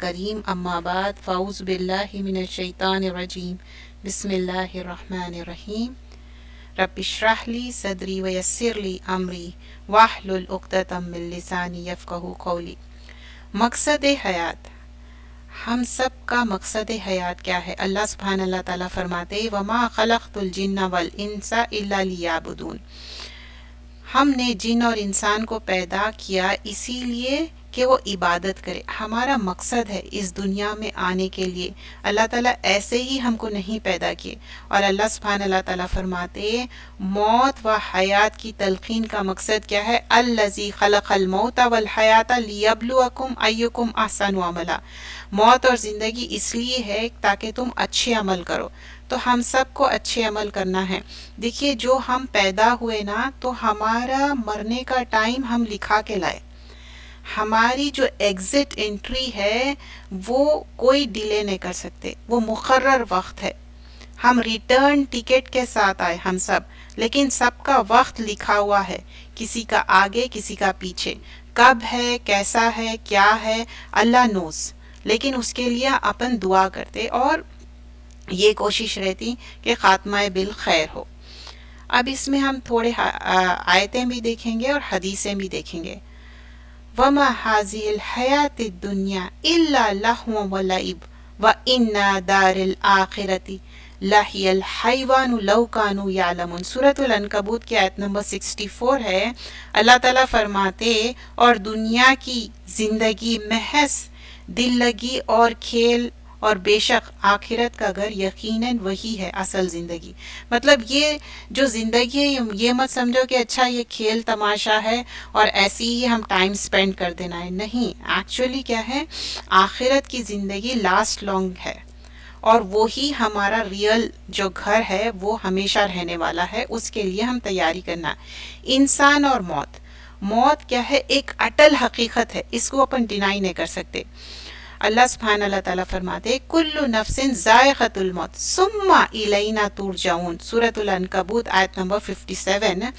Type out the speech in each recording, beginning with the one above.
الکریم اما بعد فاعوذ باللہ من الشیطان الرجیم بسم اللہ الرحمن الرحیم رب اشرح لی صدری ویسر لی امری واحلل عقدۃ من لسانی یفقہوا قولی۔ مقصد حیات، ہم سب کا مقصد حیات کیا ہے؟ اللہ سبحانہ اللہ تعالیٰ فرماتے وما خلقت الجن والانس الا لیعبدون، ہم نے جن اور انسان کو پیدا کیا اسی لیے کہ وہ عبادت کرے۔ ہمارا مقصد ہے اس دنیا میں آنے کے لیے، اللہ تعالیٰ ایسے ہی ہم کو نہیں پیدا کیے۔ اور اللہ سبحانہ اللہ تعالیٰ فرماتے موت و حیات کی تلقین کا مقصد کیا ہے؟ الذی خلق الموت والحیات لیبلوکم ایکم احسن عملا، موت اور زندگی اس لیے ہے تاکہ تم اچھے عمل کرو۔ تو ہم سب کو اچھے عمل کرنا ہے۔ دیکھیے جو ہم پیدا ہوئے نا تو ہمارا مرنے کا ٹائم ہم لکھا کے لائے، ہماری جو ایگزٹ انٹری ہے وہ کوئی ڈیلے نہیں کر سکتے، وہ مقرر وقت ہے۔ ہم ریٹرن ٹکٹ کے ساتھ آئے ہم سب، لیکن سب کا وقت لکھا ہوا ہے، کسی کا آگے کسی کا پیچھے، کب ہے کیسا ہے کیا ہے اللہ نوز، لیکن اس کے لیے اپن دعا کرتے اور یہ کوشش رہتی کہ خاتمہ بالخیر ہو۔ اب اس میں ہم تھوڑے آیتیں بھی دیکھیں گے اور حدیثیں بھی دیکھیں گے۔ وَمَا هَذِهِ الْحَيَاةِ الدُّنْيَا إِلَّا لَهْوٌ وَلَعِبٌ وَإِنَّ دَارَ الْآخِرَةِ لَهِيَ الْحَيْوَانُ لَوْ كَانُوا يَعْلَمُونَ۔ سورۃ العنکبوت کی آیت نمبر 64 ہے۔ اللہ تعالیٰ فرماتے اور دنیا کی زندگی محض دل لگی اور کھیل، اور بے شک آخرت کا گھر یقیناً وہی ہے اصل زندگی۔ مطلب یہ جو زندگی ہے یہ مت سمجھو کہ اچھا یہ کھیل تماشا ہے اور ایسے ہی ہم ٹائم سپینڈ کر دینا ہے، نہیں، ایکچولی کیا ہے آخرت کی زندگی لاسٹ لانگ ہے، اور وہی ہمارا ریئل جو گھر ہے وہ ہمیشہ رہنے والا ہے، اس کے لیے ہم تیاری کرنا۔ انسان اور موت، موت کیا ہے ایک اٹل حقیقت ہے، اس کو اپن ڈینائی نہیں کر سکتے۔ اللہ سبحانہ اللہ تعالیٰ فرماتے کل نفس ذائقۃ الموت ثم الینا ترجعون، سورۃ العنکبوت آیت نمبر 57۔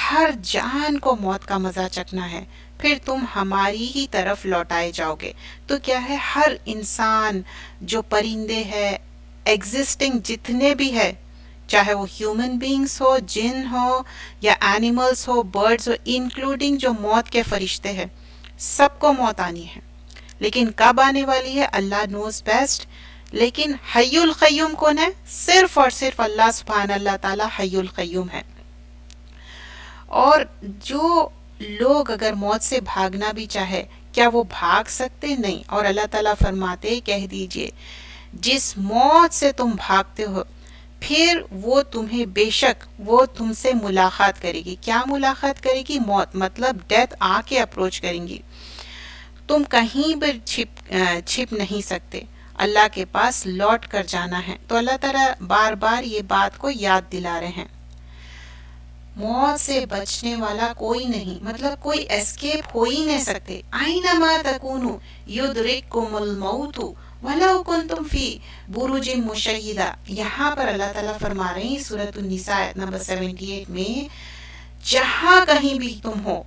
ہر جان کو موت کا مزہ چکھنا ہے، پھر تم ہماری ہی طرف لوٹائے جاؤ گے۔ تو کیا ہے ہر انسان جو پرندے ہیں ایگزسٹنگ جتنے بھی ہے، چاہے وہ ہیومن بینگز ہو، جن ہو یا اینیملز ہو، برڈز ہو، انکلوڈنگ جو موت کے فرشتے ہیں، سب کو موت آنی ہے، لیکن کب آنے والی ہے اللہ نوز بیسٹ۔ لیکن حی القیوم کون ہے؟ صرف اور صرف اللہ سبحانہ اللہ تعالیٰ حی القیوم ہے۔ اور جو لوگ اگر موت سے بھاگنا بھی چاہے کیا وہ بھاگ سکتے؟ نہیں۔ اور اللہ تعالیٰ فرماتے کہہ دیجئے جس موت سے تم بھاگتے ہو پھر وہ تمہیں بے شک وہ تم سے ملاقات کرے گی۔ کیا ملاقات کرے گی؟ موت، مطلب ڈیتھ آ کے اپروچ کریں گی، تم کہیں بھی چھپ نہیں سکتے، اللہ کے پاس لوٹ کر جانا ہے۔ تو اللہ تعالیٰ بار بار یہ بات کو یاد دلا رہے ہیں، موت سے بچنے والا کوئی نہیں، مطلب کوئی اسکیپ ہو ہی نہیں سکتے۔ اینما تکونوا یدرککم الموت ولو کنتم فی بروج مشیدہ، یہاں پر اللہ تعالیٰ فرما رہے ہیں سورۃ النساء آیت نمبر 78 میں جہاں کہیں بھی تم ہو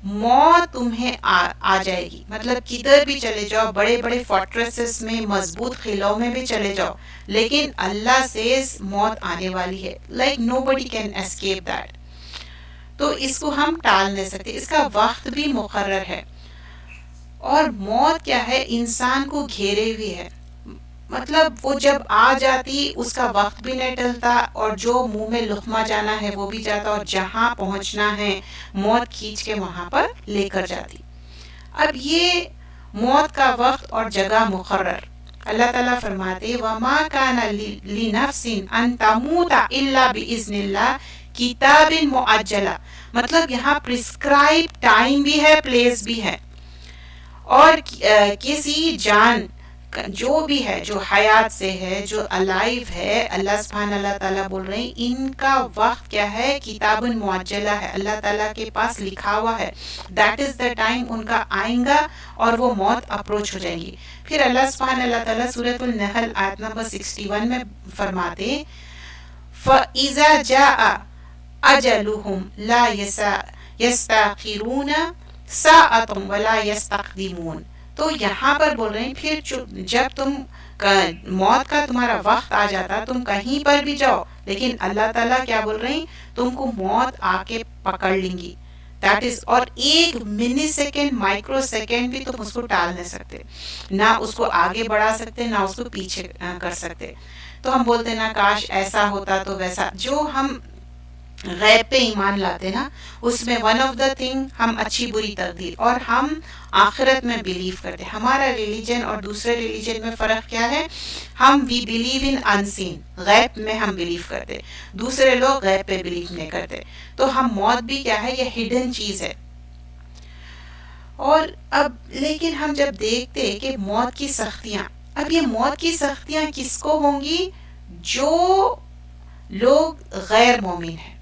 موت تمہیں آ جائے گی، مطلب کدھر بھی چلے جاؤ، بڑے بڑے فورٹریسز میں، مضبوط قلعوں میں بھی چلے جاؤ، لیکن اللہ سے موت آنے والی ہے، like nobody can escape that. تو اس کو ہم ٹال نہیں سکتے، اس کا وقت بھی مقرر ہے۔ اور موت کیا ہے انسان کو گھیرے ہوئی ہے، مطلب وہ جب آ جاتی اس کا وقت بھی نہیں ٹلتا، اور جو منہ میں لقمہ جانا ہے وہ بھی جاتا، اور جہاں پہنچنا ہے موت کھینچ کے وہاں پر لے کر جاتی۔ اب یہ موت کا وقت اور جگہ مقرر، اللہ تعالیٰ فرماتے وَمَا كَانَ لِنَفْسٍ أَن تَمُوتَ إِلَّا بِإِذْنِ اللَّهِ کتاب مؤجلہ، مطلب یہاں پرسکرائب ٹائم بھی ہے، پلیس بھی ہے، اور کسی جان جو بھی ہے جو حیات سے ہے جو الائیو ہے، اللہ سبحانہ اللہ تعالیٰ بول رہے ہیں ان کا وقت کیا ہے کتاب معجلہ ہے، اللہ تعالیٰ کے پاس لکھا ہوا ہے، دیٹ از دا ٹائم ان کا آئیں گا اور وہ موت اپروچ ہو جائیں گی۔ پھر اللہ سبحانہ اللہ تعالیٰ سورۃ النحل آیت نمبر 61 میں فرماتے فَإِذَا جَاءَ أَجَلُهُمْ لَا يَسْتَأْخِرُونَ سَاعَةً وَلَا يَسْتَقْدِمُونَ، تو یہاں پر بول رہے ہیں پھر جب تم موت کا تمہارا وقت آ جاتا تم کہیں پر بھی جاؤ، لیکن اللہ تعالیٰ کیا بول رہے ہیں، تم کو موت آ کے پکڑ لیں گی. دیٹ از، اور ایک منی سیکنڈ مائکرو سیکنڈ بھی تم اس کو ٹال نہیں سکتے، نہ اس کو آگے بڑھا سکتے نہ اس کو پیچھے کر سکتے. تو ہم بولتے نا کاش ایسا ہوتا تو ویسا. جو ہم غیب پہ ایمان لاتے نا، اس میں ون آف دا تھنگ ہم اچھی بری تقدیر اور ہم آخرت میں بلیو کرتے. ہمارا ریلیجن اور دوسرے ریلیجن میں فرق کیا ہے، ہم وی بلیو ان انسین، غیب میں ہم بلیو کرتے، دوسرے لوگ غیب پہ بلیو نہیں کرتے. تو ہم موت بھی کیا ہے، یہ ہڈن چیز ہے. اور اب لیکن ہم جب دیکھتے کہ موت کی سختیاں، اب یہ موت کی سختیاں کس کو ہوں گی، جو لوگ غیر مومن ہیں.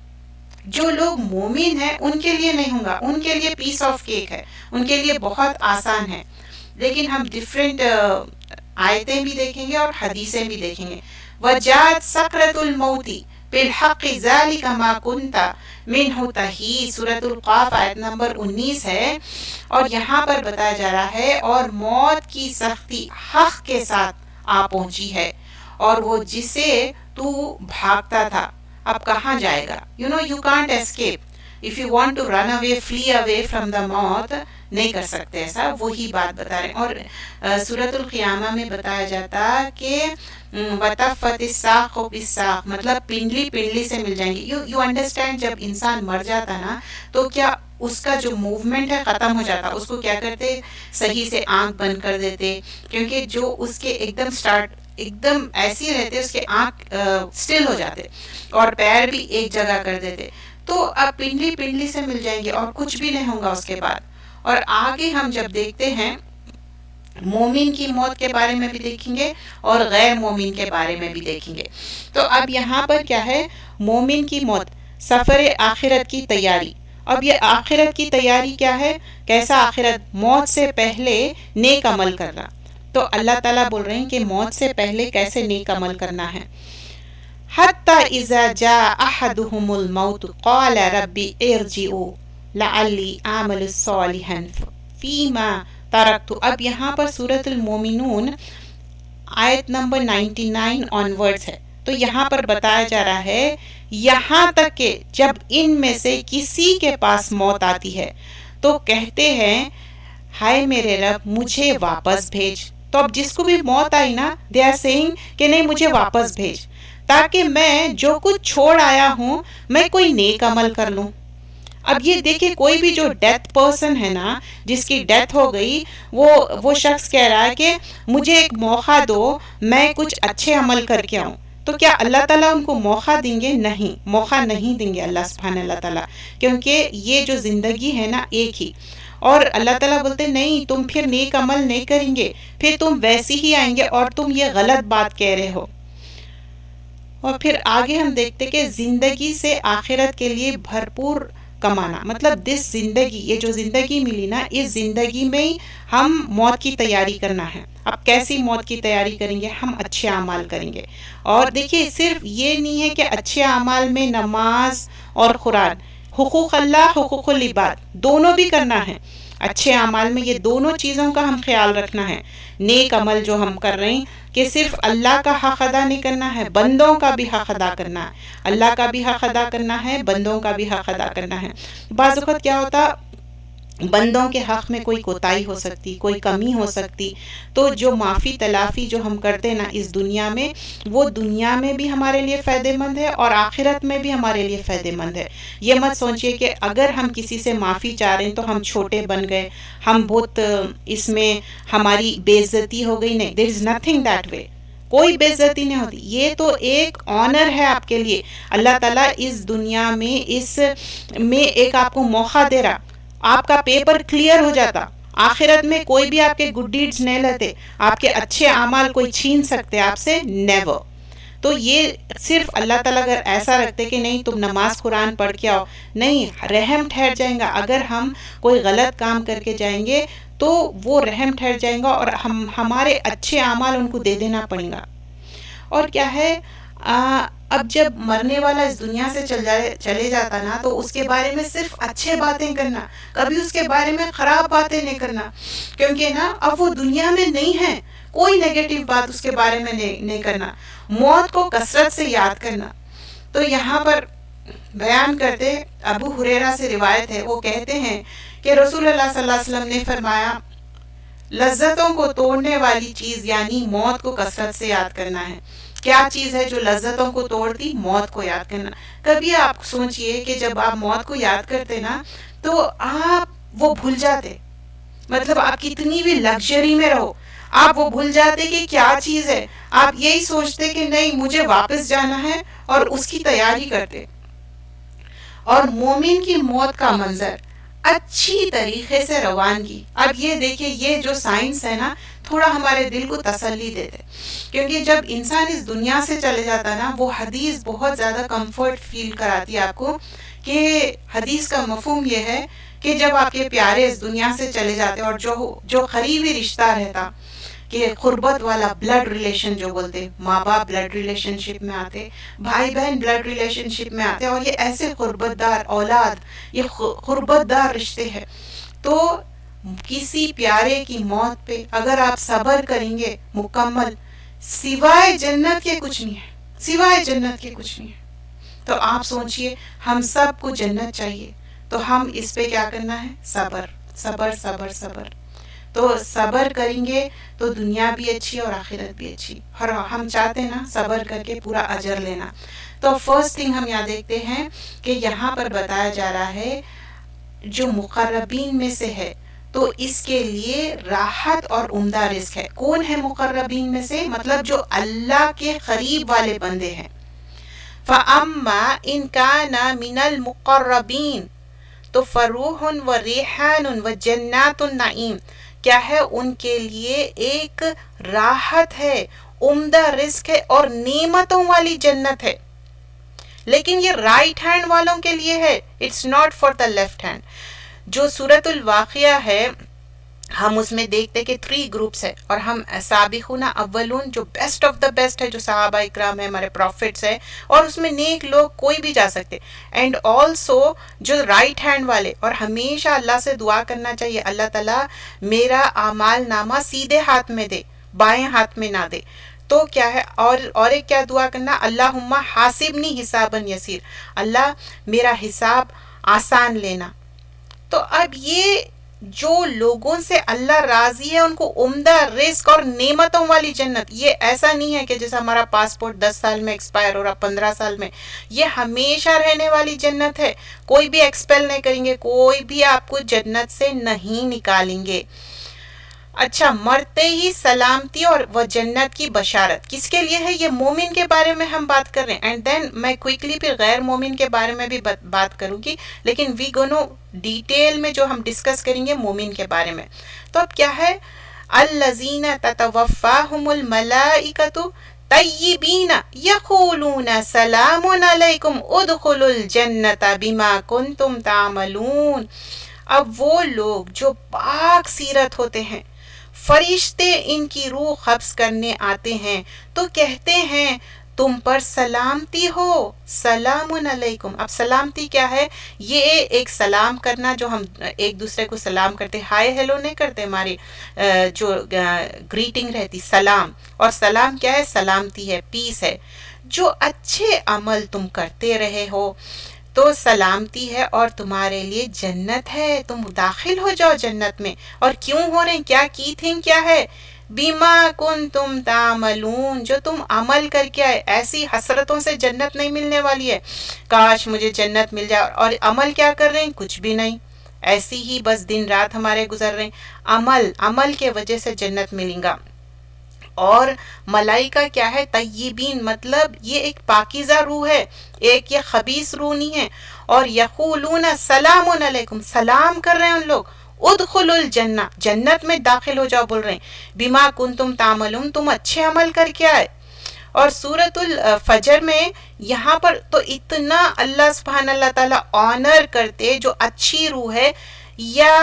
جو لوگ مومن ہیں ان کے لیے نہیں ہوگا، ان کے لیے پیس آف کیک ہے، ان کے لیے بہت آسان ہے. لیکن ہم ڈفرینٹ آیتیں بھی دیکھیں گے اور حدیثیں بھی دیکھیں گے. وَجَاءَتْ سَكْرَةُ الْمَوْتِ بِالْحَقِّ ذَلِكَ مَا كُنْتَ مِنْهُ تَحِيدُ، سورۃ القاف آیت نمبر 19 ہے. اور یہاں پر بتایا جا رہا ہے اور موت کی سختی حق کے ساتھ آ پہنچی ہے، اور وہ جسے تو بھاگتا تھا اب کہاں جائے گا. you can't escape. if you want to run away, flee away from the موت، نہیں کر سکتے ایسا. وہی بات بتا رہے ہیں. اور سورۃ القیامہ میں بتایا جاتا کہ وَتَفَّتِ السَّاقُ بِالسَّاقِ، مطلب پنڈلی پنڈلی سے مل جائیں گی. یو انڈرسٹینڈ، جب انسان مر جاتا نا تو کیا اس کا جو موومنٹ ہے ختم ہو جاتا. اس کو کیا کرتے، صحیح سے آنکھ بند کر دیتے، کیونکہ جو اس کے ایک دم ایسی رہتے، اس کے آنکھ سٹل ہو جاتے اور پیر بھی ایک جگہ کر دیتے. تو اب پنڈلی پنڈلی سے مل جائیں گے اور کچھ بھی نہیں ہوگا اس کے بعد. اور آگے ہم جب دیکھتے ہیں مومن کی موت کے بارے میں بھی دیکھیں گے اور غیر مومن کے بارے میں بھی دیکھیں گے. تو اب یہاں پر کیا ہے، مومن کی موت، سفر آخرت کی تیاری. اب یہ آخرت کی تیاری کیا ہے، کیسا آخرت، موت سے پہلے نیک عمل کرنا. تو اللہ تعالیٰ بول رہے ہیں کہ موت سے پہلے کیسے نیک عمل کرنا ہے. حَتَّى إِذَا جَاءَ أَحَدُهُمُ الْمَوْتُ قَالَ رَبِّ ارْجِعُونِ لَعَلِّي أَعْمَلُ صَالِحًا فِيمَا تَرَكْتُ. اب یہاں پر سورۃ المومنون آیت نمبر 99 آن ورڈز ہے. تو یہاں پر بتایا جا رہا ہے یہاں تک کہ جب ان میں سے کسی کے پاس موت آتی ہے تو کہتے ہیں ہائے میرے رب مجھے واپس بھیج. تو اب جس کو بھی موت آئی نا، دے آر سیئنگ کہ نہیں مجھے واپس بھیج، تاکہ میں جو کچھ چھوڑ آیا ہوں میں کوئی نیک عمل کر لوں. اب یہ دیکھیں کوئی بھی جو ڈیتھ پرسن ہے نا، جس کی ڈیتھ ہو گئی، وہ شخص کہہ رہا ہے کہ مجھے ایک موقع دو، میں کچھ اچھے عمل کر کے آؤں. تو کیا اللہ تعالیٰ ان کو موقع دیں گے؟ نہیں، موقع نہیں دیں گے اللہ سبحانہ اللہ تعالیٰ، کیونکہ یہ جو زندگی ہے نا ایک ہی. اور اللہ تعالیٰ بولتے نہیں تم پھر نیک عمل نہیں کریں گے، پھر تم ویسی ہی آئیں گے اور تم یہ غلط بات کہہ رہے ہو. اور پھر آگے ہم دیکھتے کہ زندگی سے آخرت کے لیے بھرپور کمانا، مطلب دس زندگی، یہ جو زندگی ملی نا، اس زندگی میں ہی ہم موت کی تیاری کرنا ہے. اب کیسی موت کی تیاری کریں گے، ہم اچھے اعمال کریں گے. اور دیکھیے صرف یہ نہیں ہے کہ اچھے اعمال میں نماز اور قرآن، حقوق اللہ حقوق العباد دونوں بھی کرنا ہے. اچھے اعمال میں یہ دونوں چیزوں کا ہم خیال رکھنا ہے. نیک عمل جو ہم کر رہے ہیں کہ صرف اللہ کا حق ادا نہیں کرنا ہے، بندوں کا بھی حق ادا کرنا ہے. اللہ کا بھی حق ادا کرنا ہے، بندوں کا بھی حق ادا کرنا ہے. بعض اوقات کیا ہوتا، بندوں کے حق میں کوئی کوتاہی ہو سکتی، کوئی کمی ہو سکتی، تو جو معافی تلافی جو ہم کرتے نا اس دنیا میں، وہ دنیا میں بھی ہمارے لیے فائدہ مند ہے اور آخرت میں بھی ہمارے لیے فائدہ مند ہے. یہ مت سوچئے کہ اگر ہم کسی سے معافی چاہ رہے ہیں تو ہم چھوٹے بن گئے، ہم بہت اس میں ہماری بے عزتی ہو گئی. نہیں، there is nothing that way. کوئی بے عزتی نہیں ہوتی. یہ تو ایک آنر ہے آپ کے لیے. اللہ تعالیٰ اس دنیا میں اس میں ایک آپ کو موقع دے رہا، آپ کا پیپر کلیئر ہو جاتا. آخرت میں کوئی بھی آپ کے گڈ ڈیڈز نہیں لیتے، آپ کے اچھے اعمال کوئی چھین سکتے آپ سے؟ نیور. تو یہ صرف اللہ تعالیٰ اگر ایسا رکھتے کہ نہیں تم نماز قرآن پڑھ کے آؤ، نہیں، رحم ٹھہر جائیں گا. اگر ہم کوئی غلط کام کر کے جائیں گے تو وہ رحم ٹھہر جائیں گا اور ہمارے اچھے اعمال ان کو دے دینا پڑیں گا. اور کیا ہے، اب جب مرنے والا اس دنیا سے چلے جاتا نا تو اس کے بارے میں صرف اچھے باتیں کرنا، کبھی اس کے بارے میں خراب باتیں نہیں کرنا، کیونکہ نا اب وہ دنیا میں نہیں ہے، کوئی نیگیٹو بات اس کے بارے میں نہیں کرنا، موت کو کثرت سے یاد کرنا۔ تو یہاں پر بیان کرتے ابو ہریرہ سے روایت ہے، وہ کہتے ہیں کہ رسول اللہ صلی اللہ علیہ وسلم نے فرمایا لذتوں کو توڑنے والی چیز یعنی موت کو کثرت سے یاد کرنا ہے۔ کیا چیز ہے جو لذتوں کو توڑتی؟ موت کو یاد کرنا۔ کبھی آپ سوچئے کہ جب آپ موت کو یاد کرتے نا تو آپ وہ بھول جاتے، مطلب آپ کتنی بھی لگژری میں رہو آپ وہ بھول جاتے کہ کیا چیز ہے، آپ یہی سوچتے کہ نہیں مجھے واپس جانا ہے اور اس کی تیاری کرتے۔ اور مومن کی موت کا منظر اچھی طریقے سے روانگی، اب یہ دیکھیں یہ جو سائنس ہے نا تھوڑا ہمارے دل کو تسلی دیتے، کیونکہ جب انسان اس دنیا سے چلے جاتا نا وہ حدیث بہت زیادہ کمفرٹ فیل کراتی ہے آپ کو، کہ حدیث کا مفہوم یہ ہے کہ جب آپ کے پیارے اس دنیا سے چلے جاتے اور جو قریبی رشتہ رہتا کہ قربت والا بلڈ ریلیشن جو بولتے، ماں باپ بلڈ ریلیشن شپ میں آتے، بھائی بہن بلڈ ریلیشن شپ میں آتے، اور یہ ایسے قربت دار اولاد، یہ قربت دار رشتے ہیں، تو کسی پیارے کی موت پہ اگر آپ صبر کریں گے مکمل، سوائے جنت کے کچھ نہیں ہے، سوائے جنت کے کچھ نہیں ہے۔ تو آپ سوچئے ہم سب کو جنت چاہیے، تو ہم اس پہ کیا کرنا ہے؟ صبر صبر صبر صبر۔ تو صبر کریں گے تو دنیا بھی اچھی اور آخرت بھی اچھی، اور ہم چاہتے ہیں نا صبر کر کے پورا اجر لینا۔ تو فرسٹ تھنگ ہم یہاں دیکھتے ہیں کہ یہاں پر بتایا جا رہا ہے جو مقربین میں سے ہے تو اس کے لیے راحت اور عمدہ رزق ہے۔ کون ہے مقربین میں سے؟ مطلب جو اللہ کے قریب والے بندے ہیں۔ فَأَمَّا إِن كَانَ مِنَ الْمُقَرَّبِينَ تو فروح و ریحان و جنات النعیم، کیا ہے ان کے لیے ایک راحت ہے، عمدہ رزق ہے اور نعمتوں والی جنت ہے، لیکن یہ رائٹ ہینڈ والوں کے لیے ہے، it's not for the left hand. جو سورۃ الواقعہ ہے ہم اس میں دیکھتے کہ 3 گروپس ہے، اور ہم سابقون اولون جو بیسٹ آف دا بیسٹ ہے، جو صحابہ اکرام ہے، ہمارے پروفٹس ہے، اور اس میں نیک لوگ کوئی بھی جا سکتے، اینڈ آلسو جو رائٹ ہینڈ والے، اور ہمیشہ اللہ سے دعا کرنا چاہیے اللہ تعالیٰ میرا اعمال نامہ سیدھے ہاتھ میں دے، بائیں ہاتھ میں نہ دے۔ تو کیا ہے اور ایک کیا دعا کرنا؟ اللہم حاسبنی حسابا یسیر، اللہ میرا حساب آسان لینا۔ تو اب یہ جو لوگوں سے اللہ راضی ہے ان کو عمدہ رزق اور نعمتوں والی جنت، یہ ایسا نہیں ہے کہ جیسا ہمارا پاسپورٹ 10 سال میں ایکسپائر ہو رہا، 15 سال میں، یہ ہمیشہ رہنے والی جنت ہے، کوئی بھی ایکسپیل نہیں کریں گے، کوئی بھی آپ کو جنت سے نہیں نکالیں گے۔ اچھا، مرتے ہی سلامتی اور وہ جنت کی بشارت کس کے لیے ہے؟ یہ مومن کے بارے میں ہم بات کر رہے ہیں، اینڈ دین میں کوئکلی پھر غیر مومن کے بارے میں بھی بات کروں گی، لیکن وی گونو ڈیٹیل میں جو ہم ڈسکس کریں گے مومن کے بارے میں۔ تو اب کیا ہے؟ الذین تتوفاہم الملائکۃ طیبین یقولون سلام علیکم ادخلوا الجنۃ بما کنتم تعملون۔ اب وہ لوگ جو پاک سیرت ہوتے ہیں، فرشتے ان کی روح قبض کرنے آتے ہیں تو کہتے ہیں تم پر سلامتی ہو، سلام علیکم۔ اب سلامتی کیا ہے؟ یہ ایک سلام کرنا جو ہم ایک دوسرے کو سلام کرتے، ہائے ہیلو نہیں کرتے، ہماری جو گریٹنگ رہتی سلام، اور سلام کیا ہے؟ سلامتی ہے، پیس ہے۔ جو اچھے عمل تم کرتے رہے ہو تو سلامتی ہے اور تمہارے لیے جنت ہے، تم داخل ہو جاؤ جنت میں۔ اور کیوں ہو رہے ہیں؟ کیا کی تھنگ کیا ہے؟ بیما کنتم تعملون، جو تم عمل کر کے آئے۔ ایسی حسرتوں سے جنت نہیں ملنے والی ہے، کاش مجھے جنت مل جائے، اور عمل کیا کر رہے ہیں؟ کچھ بھی نہیں، ایسی ہی بس دن رات ہمارے گزر رہے ہیں۔ عمل کے وجہ سے جنت ملیں گا۔ اور ملائکہ کیا ہے؟ طیبین، مطلب یہ ایک پاکیزہ روح ہے، ایک یہ خبیث روح نہیں ہے۔ اور یقولون سلام علیکم، سلام کر رہے ہیں ان لوگ، ادخلوا الجنہ، جنت میں داخل ہو جاؤ، بول رہے ہیں بما کنتم تعملون، تم اچھے عمل کر کے آئے۔ اور سورۃ الفجر میں یہاں پر تو اتنا اللہ سبحانہ اللہ تعالیٰ آنر کرتے جو اچھی روح ہے، یا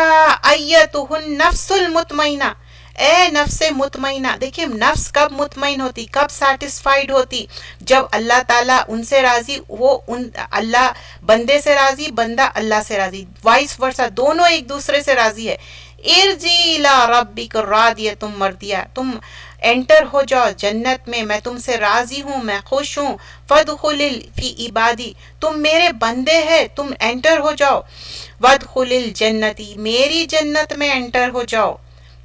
ایتہ النفس المطمئنہ، اے نفس مطمئنہ. دیکھیے نفس کب مطمئن ہوتی, کب سیٹسفائیڈ ہوتی, جب اللہ تعالیٰ ان سے راضی, وہ ان اللہ بندے سے راضی, بندہ اللہ سے راضی, وائس ورسا, دونوں ایک دوسرے سے راضی ہے. ارجی الی ربک راضیۃ مرضیہ, تم انٹر ہو جاؤ جنت میں تم سے راضی ہوں, میں خوش ہوں. فادخل فی عبادی, تم میرے بندے ہیں, تم انٹر ہو جاؤ. وادخل الجنتی, میری جنت میں انٹر ہو جاؤ.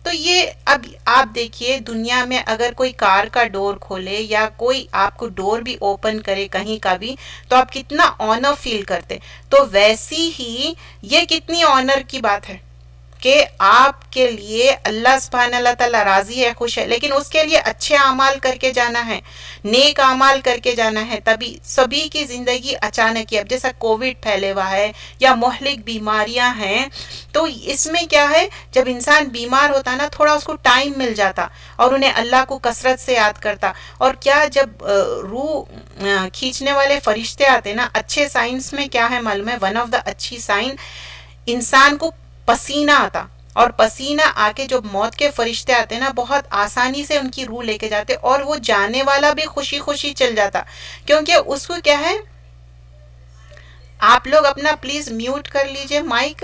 تو یہ اب آپ دیکھیے دنیا میں اگر کوئی کار کا ڈور کھولے یا کوئی آپ کو ڈور بھی اوپن کرے کہیں کا بھی, تو آپ کتنا آنر فیل کرتے. تو ویسی ہی یہ کتنی آنر کی بات ہے کہ آپ کے لیے اللہ سبحانہ اللہ تعالیٰ راضی ہے, خوش ہے, لیکن اس کے لیے اچھے اعمال کر کے جانا ہے, نیک اعمال کر کے جانا ہے. تبھی سبھی کی زندگی اچانک ہی, اب جیسا کووڈ پھیلے ہوا ہے یا مہلک بیماریاں ہیں, تو اس میں کیا ہے, جب انسان بیمار ہوتا نا تھوڑا اس کو ٹائم مل جاتا اور انہیں اللہ کو کثرت سے یاد کرتا. اور کیا جب روح کھینچنے والے فرشتے آتے نا, اچھے سائنس میں کیا ہے معلوم ہے, ون آف دا اچھی سائن, انسان کو پسینہ آتا, اور پسینہ آ کے جو موت کے فرشتے آتے نا بہت آسانی سے ان کی روح لے کے جاتے, اور وہ جانے والا بھی خوشی خوشی چل جاتا. کیونکہ اس کو کیا ہے, آپ لوگ اپنا پلیز میوٹ کر لیجئے, مائک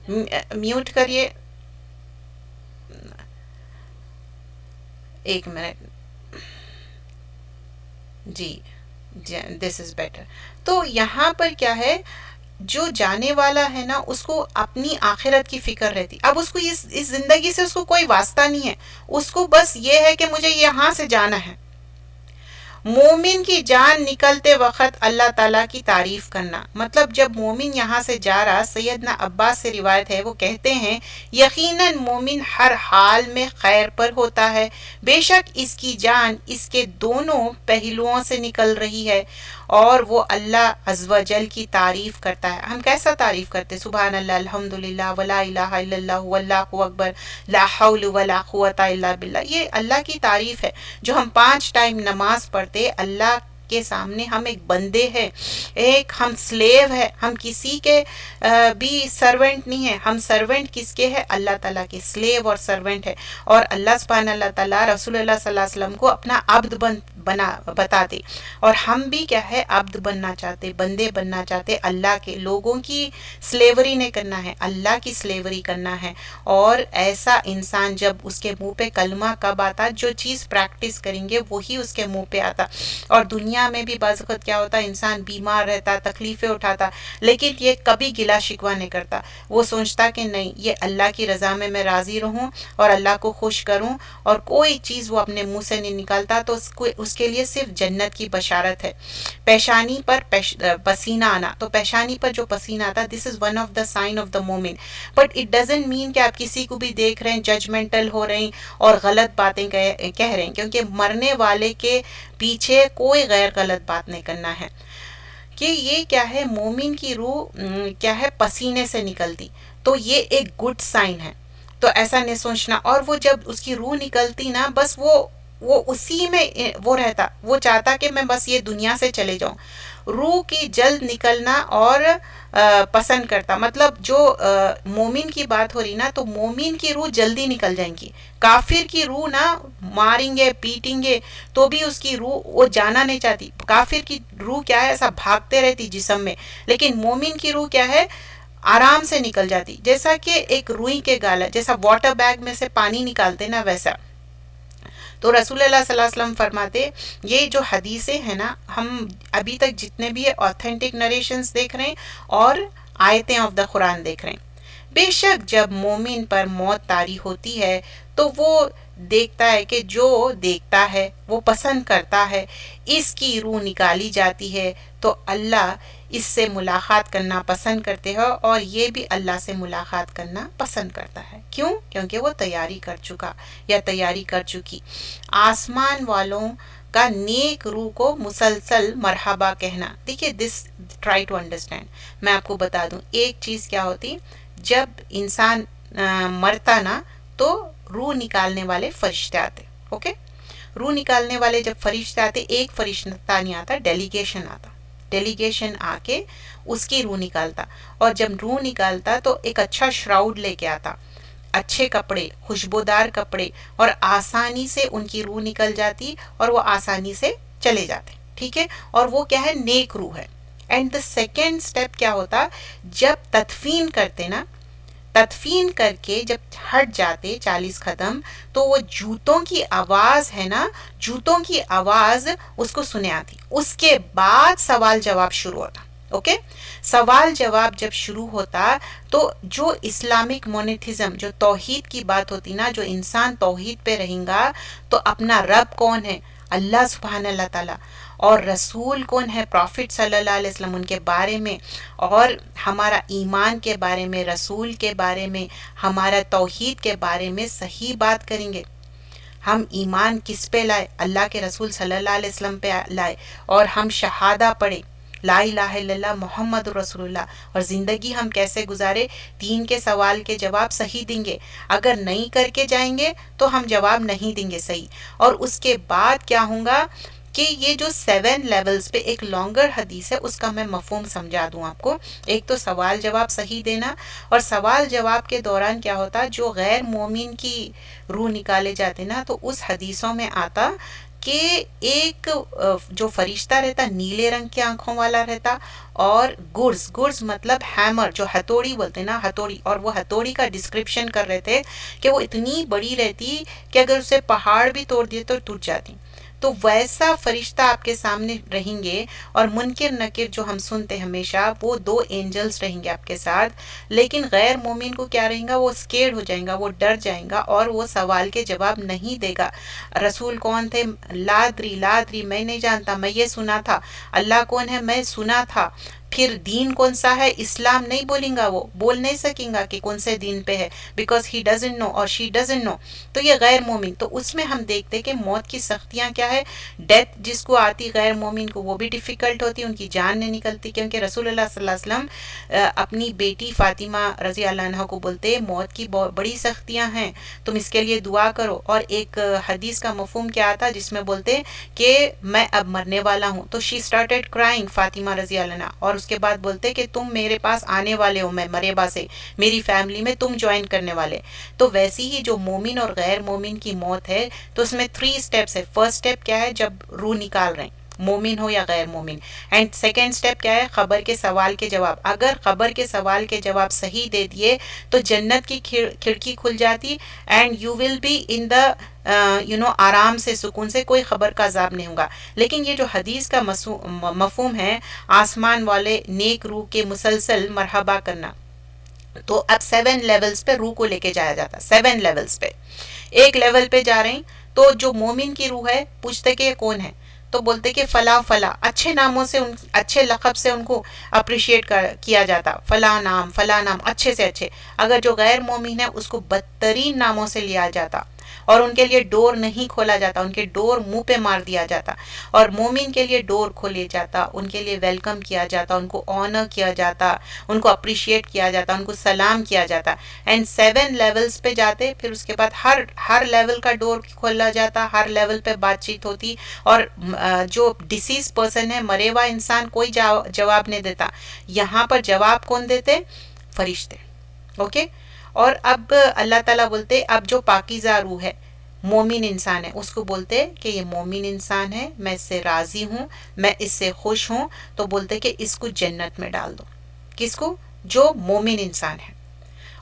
میوٹ کریے, ایک minute, G this is better. تو یہاں پر کیا ہے, جو جانے والا ہے نا اس کو اپنی آخرت کی فکر رہتی. اب اس کو اس زندگی سے اس کو کوئی واسطہ نہیں ہے, اس کو بس یہ ہے کہ مجھے یہاں سے جانا ہے. مومن کی جان نکلتے وقت اللہ تعالیٰ کی تعریف کرنا, مطلب جب مومن یہاں سے جا رہا, سیدنا عباس سے روایت ہے, وہ کہتے ہیں یقیناً مومن ہر حال میں خیر پر ہوتا ہے, بے شک اس کی جان اس کے دونوں پہلوؤں سے نکل رہی ہے, اور وہ اللہ عز و جل کی تعریف کرتا ہے. ہم کیسا تعریف کرتے, سبحان اللہ, الحمدللہ, ولا الہ الا اللہ, واللہ اکبر, لا حول ولا قوت الا باللہ. یہ اللہ کی تعریف ہے. جو ہم 5 ٹائم نماز پڑھتے, اللہ کے سامنے ہم ایک بندے ہیں, ایک ہم سلیو ہے, ہم کسی کے بھی سرونٹ نہیں ہے. ہم سرونٹ کس کے ہے, اللہ تعالیٰ کے, سلیو اور سرونٹ ہے. اور اللہ سبحانہ اللہ تعالیٰ رسول اللہ صلی اللہ علیہ وسلم کو اپنا عبد بتاتے, اور ہم بھی کیا ہے, عبد بننا چاہتے, بندے بننا چاہتے اللہ کے. لوگوں کی سلیوری نہیں کرنا ہے, اللہ کی سلیوری کرنا ہے. اور ایسا انسان جب اس کے منہ پہ کلمہ کب آتا, جو چیز پریکٹس کریں گے وہی اس کے منہ پہ آتا. اور دنیا میں بھی بعض وقت کیا ہوتا, انسان بیمار رہتا, تکلیفیں اٹھاتا, لیکن یہ کبھی گلا شکوہ نہیں کرتا. وہ سوچتا کہ نہیں, یہ اللہ کی رضا میں راضی رہوں اور اللہ کو خوش کروں, اور کوئی چیز وہ اپنے منہ سے نہیں نکالتا. تو اس کے لیے صرف جنت کی بشارت ہے. پیشانی پر پسینہ آنا, تو پیشانی پر جو پسینہ آتا, this is one of the sign of the مومن. بٹ اٹ ڈزنٹ مین کہ آپ کسی کو بھی دیکھ رہے ہیں, ججمنٹل ہو رہے ہیں اور غلط باتیں کہہ رہے ہیں, کیونکہ مرنے والے کے پیچھے کوئی غیر غلط بات نہیں کرنا ہے. کہ یہ کیا ہے, مومن کی روح کیا ہے, پسینے سے نکلتی, تو یہ ایک گڈ سائن ہے. تو ایسا نہیں سوچنا. اور وہ جب اس کی روح نکلتی نا, بس وہ اسی میں وہ رہتا, وہ چاہتا کہ میں بس یہ دنیا سے چلے جاؤں. روح کی جلد نکلنا اور پسند کرتا, مطلب جو مومن کی بات ہو رہی نا, تو مومن کی روح جلدی نکل جائیں گی. کافر کی روح نا ماریں گے, پیٹیں گے, تو بھی اس کی روح وہ جانا نہیں چاہتی. کافر کی روح کیا ہے, ایسا بھاگتے رہتی جسم میں, لیکن مومن کی روح کیا ہے, آرام سے نکل جاتی. جیسا کہ ایک روئی کے گالا, جیسا واٹر بیگ میں سے پانی نکالتے نا, ویسا. تو رسول اللہ صلی اللہ علیہ وسلم فرماتے, یہ جو حدیثیں ہیں نا, ہم ابھی تک جتنے بھی آتھینٹک نریشنز دیکھ رہے ہیں اور آیتیں آف دا قرآن دیکھ رہے ہیں. بے شک جب مومن پر موت طاری ہوتی ہے تو وہ دیکھتا ہے کہ جو دیکھتا ہے وہ پسند کرتا ہے, اس کی روح نکالی جاتی ہے, تو اللہ اس سے ملاقات کرنا پسند کرتے ہیں, اور یہ بھی اللہ سے ملاقات کرنا پسند کرتا ہے. کیوں؟ کیونکہ وہ تیاری کر چکا یا تیاری کر چکی. آسمان والوں کا نیک روح کو مسلسل مرحبا کہنا. دیکھیے دس ٹرائی ٹو انڈرسٹینڈ. میں آپ کو بتا دوں ایک چیز کیا ہوتی, جب انسان مرتا نا تو روح نکالنے والے فرشتے آتے. اوکے, روح نکالنے والے جب فرشتے آتے, ایک فرشتہ نہیں آتا, ڈیلیگیشن آتا. ڈیلیگیشن آ کے اس کی روح نکالتا, اور جب روح نکالتا تو ایک اچھا شراؤڈ لے کے آتا. اچھے کپڑے، خوشبودار کپڑے، اور آسانی سے ان کی روح نکل جاتی اور وہ آسانی سے چلے جاتے. ٹھیک ہے، اور وہ کیا ہے؟ نیک روح ہے. اینڈ دا سیکنڈ اسٹیپ کیا ہوتا؟ جب تدفین کرتے نا، تدفین کر کے جب ہٹ جاتے 40 ختم، تو وہ جوتوں کی آواز ہے نا، جوتوں کی آواز اس کو سنے آتی. اس کے بعد سوال جواب شروع ہوتا. اوکے، سوال جواب جب شروع ہوتا تو جو اسلامک مونیتھزم، جو توحید کی بات ہوتی نا، جو انسان توحید پہ رہیں گا تو اپنا رب کون ہے؟ اللہ سبحانہ اللہ تعالیٰ. اور رسول کون ہے؟ پروفٹ صلی اللہ علیہ وسلم، ان کے بارے میں، اور ہمارا ایمان کے بارے میں، رسول کے بارے میں، ہمارا توحید کے بارے میں صحیح بات کریں گے. ہم ایمان کس پہ لائے؟ اللہ کے رسول صلی اللہ علیہ وسلم پہ لائے، اور ہم شہادہ پڑھے لا الہ الا اللہ محمد رسول اللہ. اور زندگی ہم کیسے گزارے؟ 3 کے سوال کے جواب صحیح دیں گے. اگر نہیں کر کے جائیں گے تو ہم جواب نہیں دیں گے صحیح. اور اس کے بعد کیا ہوگا کہ یہ جو 7 لیولز پہ ایک لانگر حدیث ہے، اس کا میں مفہوم سمجھا دوں آپ کو. ایک تو سوال جواب صحیح دینا، اور سوال جواب کے دوران کیا ہوتا؟ جو غیر مومن کی روح نکالے جاتے نا، تو اس حدیثوں میں آتا کہ ایک جو فرشتہ رہتا نیلے رنگ کی آنکھوں والا رہتا، اور گرز مطلب ہیمر، جو ہتھوڑی بولتے نا، ہتھوڑی. اور وہ ہتھوڑی کا ڈسکرپشن کر رہے تھے کہ وہ اتنی بڑی رہتی کہ اگر اسے پہاڑ بھی توڑ دیے تو ٹوٹ جاتی. تو ویسا فرشتہ آپ کے سامنے رہیں گے. اور منکر نکر جو ہم سنتے ہمیشہ، وہ 2 اینجلز رہیں گے آپ کے ساتھ. لیکن غیر مومن کو کیا رہیں گا؟ وہ اسکیئر ہو جائیں گا، وہ ڈر جائیں گا، اور وہ سوال کے جواب نہیں دے گا. رسول کون تھے؟ لادری میں نہیں جانتا، میں یہ سنا تھا. اللہ کون ہے؟ میں سنا تھا. پھر دین کون سا ہے؟ اسلام نہیں بولیں گا، وہ بول نہیں سکیں گا کہ کون سے دین پہ ہے، بیکاز ہی ڈزنٹ نو اور شی ڈزنٹ نو. تو یہ غیر مومن. تو اس میں ہم دیکھتے کہ موت کی سختیاں کیا ہے. ڈیتھ جس کو آتی غیر مومن کو، وہ بھی ڈیفیکلٹ ہوتی، ان کی جان نہیں نکلتی. کیونکہ رسول اللہ صلی اللہ علیہ وسلم اپنی بیٹی فاطمہ رضی اللہ عنہ کو بولتے موت کی بڑی سختیاں ہیں، تم اس کے لیے دعا کرو. اور ایک حدیث کا مفہوم کیا آتا جس میں بولتے کہ میں اب مرنے والا ہوں، تو شی اسٹارٹیڈ کرائنگ فاطمہ رضی اللہ عنہ. اور اس کے بعد بولتے کہ تم میرے پاس آنے والے ہو، میں مریبا سے، میری فیملی میں تم جوائن کرنے والے. تو ویسی ہی جو مومن اور غیر مومن کی موت ہے، تو اس میں 3 سٹیپس ہے. فرسٹ سٹیپ کیا ہے؟ جب روح نکال رہے ہیں، مومن ہو یا غیر مومن. اینڈ سیکنڈ سٹیپ کیا ہے؟ خبر کے سوال کے جواب. اگر خبر کے سوال کے جواب صحیح دے دیے تو جنت کی کھڑکی کھل جاتی، and you will be in the آرام سے، سکون سے، کوئی خبر کا عذاب نہیں ہوگا. لیکن یہ جو حدیث کا مفہوم ہے آسمان والے نیک روح کے مسلسل مرحبا کرنا، تو اب 7 لیولز پہ روح کو لے کے جایا جاتا. 7 لیولز پہ ایک لیول پہ جا رہے ہیں، تو جو مومن کی روح ہے پوچھتے کہ یہ کون ہے، تو بولتے کہ فلاں فلاں، اچھے ناموں سے، اچھے لقب سے ان کو اپریشیٹ کیا جاتا، فلاں نام اچھے سے اچھے. اگر جو غیر مومن ہے اس کو بدترین ناموں سے لیا جاتا، اور ان کے لیے ڈور نہیں کھولا جاتا، ان کے ڈور منہ پہ مار دیا جاتا. اور مومن کے لیے ڈور کھولے جاتا، ان کے لیے ویلکم کیا جاتا، ان کو آنر کیا جاتا، ان کو اپریشیٹ کیا جاتا، ان کو سلام کیا جاتا. اینڈ 7 لیولز پہ جاتے، پھر اس کے بعد ہر لیول کا ڈور کھولا جاتا، ہر لیول پہ بات چیت ہوتی. اور جو ڈیسیز پرسن ہے، مرے ہوا انسان، کوئی جواب نہیں دیتا. یہاں پر جواب کون دیتے؟ فرشتے. اوکے. اور اب اللہ تعالیٰ بولتے اب جو پاکیزہ روح ہے، مومن انسان ہے، اس کو بولتے کہ یہ مومن انسان ہے، میں اس سے راضی ہوں، میں اس سے خوش ہوں. تو بولتے کہ اس کو جنت میں ڈال دو. کس کو؟ جو مومن انسان ہے.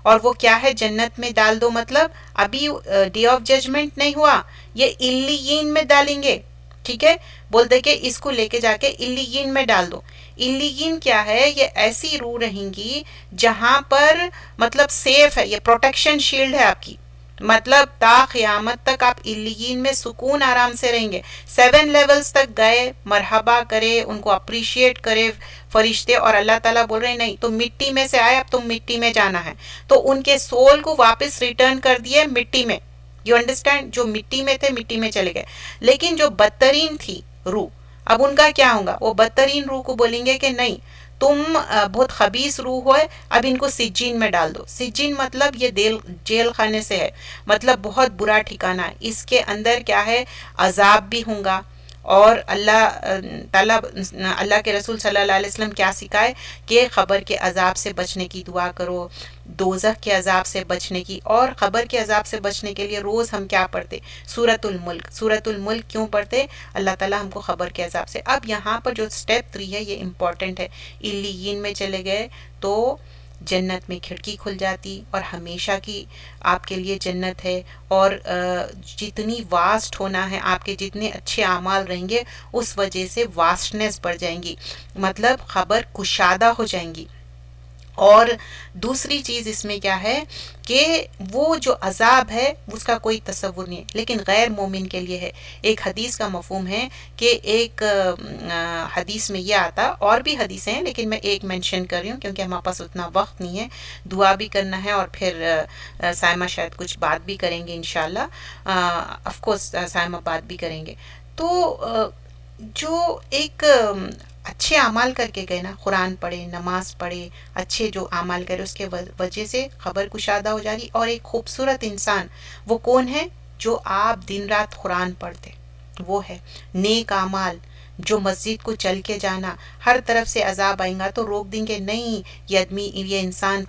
اور وہ کیا ہے؟ جنت میں ڈال دو مطلب ابھی ڈے آف ججمنٹ نہیں ہوا، یہ علیین میں ڈالیں گے. ٹھیک ہے. بولتے کہ اس کو لے کے جا کے علیین میں ڈال دو. علیین کیا ہے؟ یہ ایسی روح رہیں گی جہاں پر مطلب سیف ہے، یہ پروٹیکشن شیلڈ ہے آپ کی. مطلب تا قیامت تک آپ علیین میں سکون آرام سے رہیں گے. 7 لیولز تک گئے، مرحبا کرے، ان کو اپریشیٹ کرے فرشتے. اور اللہ تعالیٰ بول رہے نہیں، تو مٹی میں سے آئے، اب تم مٹی میں جانا ہے. تو ان کے سول کو واپس ریٹرن کر دیے مٹی میں. You understand? جو مٹی میں تھے مٹی میں چلے گئے. لیکن جو بدترین تھی روح، اب ان کا کیا ہوگا؟ وہ بدترین روح کو بولیں گے کہ نہیں، تم بہت خبیث روح ہوئے، اب ان کو سجین میں ڈال دو. سجین مطلب یہ جیل خانے سے ہے، مطلب بہت برا ٹھکانہ ہے. اس کے اندر کیا ہے؟ عذاب بھی ہوں گا. اور اللہ کے رسول صلی اللہ علیہ وسلم کیا سکھائے کہ خبر کے عذاب سے بچنے کی دعا کرو، دوزخ کے عذاب سے بچنے کی اور قبر کے عذاب سے بچنے کے لیے روز ہم کیا پڑھتے؟ سورۃ الملک. سورۃ الملک کیوں پڑھتے؟ اللہ تعالیٰ ہم کو قبر کے عذاب سے. اب یہاں پر جو اسٹیپ 3 ہے یہ امپورٹنٹ ہے. علیین میں چلے گئے تو جنت میں کھڑکی کھل جاتی اور ہمیشہ کی آپ کے لیے جنت ہے. اور جتنی واسٹ ہونا ہے آپ کے جتنے اچھے اعمال رہیں گے اس وجہ سے واسٹنس بڑھ جائیں گی, مطلب خبر کشادہ ہو جائیں گی. اور دوسری چیز اس میں کیا ہے کہ وہ جو عذاب ہے اس کا کوئی تصور نہیں ہے, لیکن غیر مومن کے لیے ہے. ایک حدیث کا مفہوم ہے کہ ایک حدیث میں یہ آتا, اور بھی حدیثیں ہیں لیکن میں ایک مینشن کر رہی ہوں کیونکہ ہمارے پاس اتنا وقت نہیں ہے, دعا بھی کرنا ہے اور پھر سائمہ شاید کچھ بات بھی کریں گے انشاءاللہ. آف کورس سائمہ بات بھی کریں گے. تو جو ایک اچھے اعمال کر کے گئے نا, قرآن پڑھے, نماز پڑھے, اچھے جو اعمال کرے اس کے وجہ سے خبر کشادہ ہو جا رہی. اور ایک خوبصورت انسان وہ کون ہے؟ جو آپ دن رات قرآن پڑھتے, وہ ہے. نیک اعمال, جو مسجد کو چل کے جانا, ہر طرف سے عذاب آئیں گا تو روک دیں گے نہیں, یہ آدمی یہ انسان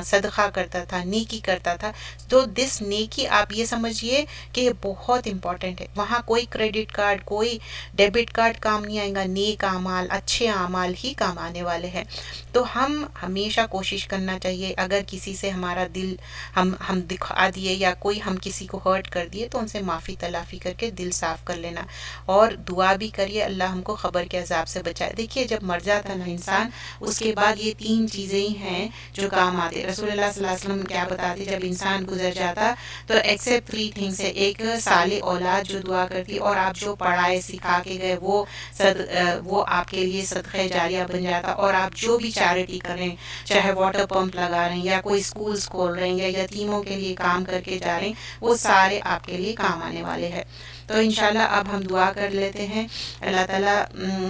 صدقہ کرتا تھا, نیکی کرتا تھا. تو دس نیکی آپ یہ سمجھیے کہ یہ بہت امپورٹنٹ ہے. وہاں کوئی کریڈٹ کارڈ, کوئی ڈیبٹ کارڈ کام نہیں آئے گا, نیک اعمال, اچھے اعمال ہی کام آنے والے ہیں. تو ہم ہمیشہ کوشش کرنا چاہیے اگر کسی سے ہمارا دل ہم دکھا دیے یا کوئی ہم کسی کو ہرٹ کر دیے تو ان سے معافی تلافی کر کے دل صاف کر لینا, اور دعا بھی کریے اللہ ہم کو خبر کے عذاب سے بچائے. دیکھیے جب مر جاتا نا انسان اس کے بعد یہ 3 چیزیں ہی ہیں جو کام آتے. رسول اللہ صلی اللہ علیہ وسلم کیا بتاتے, جب انسان گزر جاتا تو ایکسپٹ 3 تھنگس ہے. ایک صالح اولاد جو دعا کرتی, اور آپ جو پڑھائے سکھا کے گئے وہ آپ کے لیے صدقہ جاریہ بن جاتا. اور آپ جو بھی چیریٹی کر رہے ہیں, چاہے واٹر پمپ لگا رہے ہیں یا کوئی اسکولس کھول رہے ہیں یا یتیموں کے لیے کام کر کے جا رہے ہیں, وہ سارے آپ کے لیے کام آنے والے ہیں. تو انشاءاللہ اب ہم دعا کر لیتے ہیں. اللہ تعالیٰ